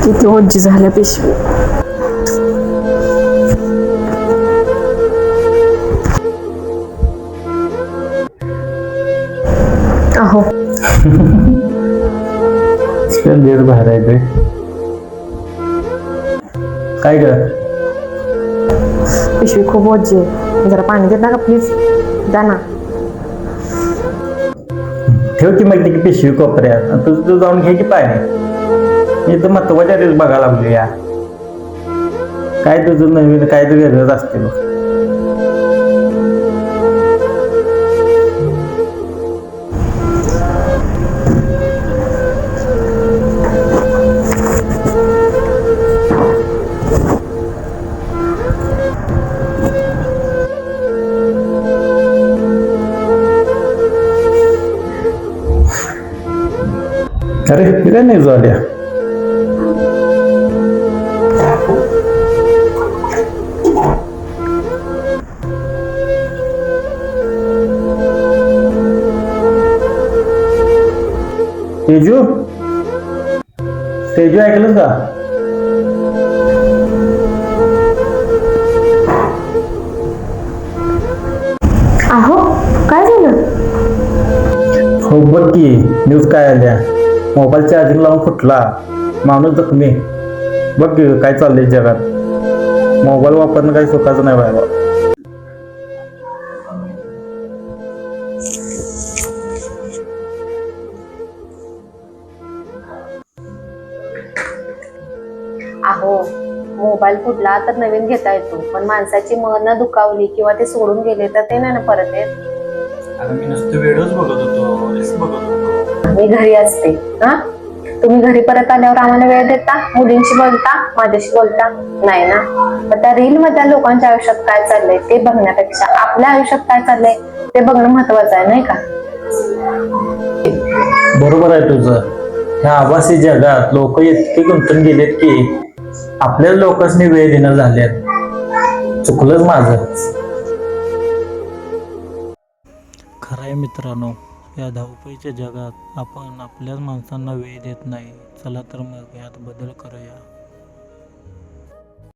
किती ओझी झाल्या पिशवी. अहो देर बाहेर आहे ते काय ग. पिशवी खूप ओझी आहे, जरा पाणी देता का प्लीज. द्या ना. ठेव की मग ती पिशवी कोपऱ्यात, तू जाऊन घे की पाणी. मी तर महत्वाच्या रील्स बघायला लागलो या. काय तुझं नवीन काय तर वेगळंच असते बघ. अरे हे काय नाही झाल्या. तेजू तेजू ऐकलं का. अहो काय झालं. हो बघ की न्यूज काय आल्या. मोबाईल चार्जिंग लावून फुटला, माणूस जखमी. बघ की काय चाललंय जगात. मोबाईल वापरणं काही सुखाचं नाही बाबा. अहो मोबाईल फुटला तर नवीन घेता येतो, पण माणसाची मन दुखावली किंवा ते सोडून गेले तर ते नाही ना परत येत. अरे मी नुसतं व्हिडिओज बघत होतो, रील्स बघत होतो. मी घरी असते. हा तुम्ही घरी परत आल्यावर आम्हाला वेळ देता, मुलींशी बोलता, माझ्याशी बोलता नाही ना. मग त्या रील मधल्या लोकांच्या आयुष्यात काय चाललंय ते बघण्यापेक्षा आपल्या आयुष्यात काय चाललंय ते बघणं महत्वाचं आहे, नाही का. बरोबर आहे तुझं. ह्या आभासी जगात लोक इतके गुंतून गेलेत की आपल्या लोकांनी वेळ देणं झाल्यात. चुकलंच माझं. खरं आहे मित्रांनो, या धावपळीच्या जगात आपण आपल्याच माणसांना वेळ देत नाही. चला तर मग यात बदल करूया.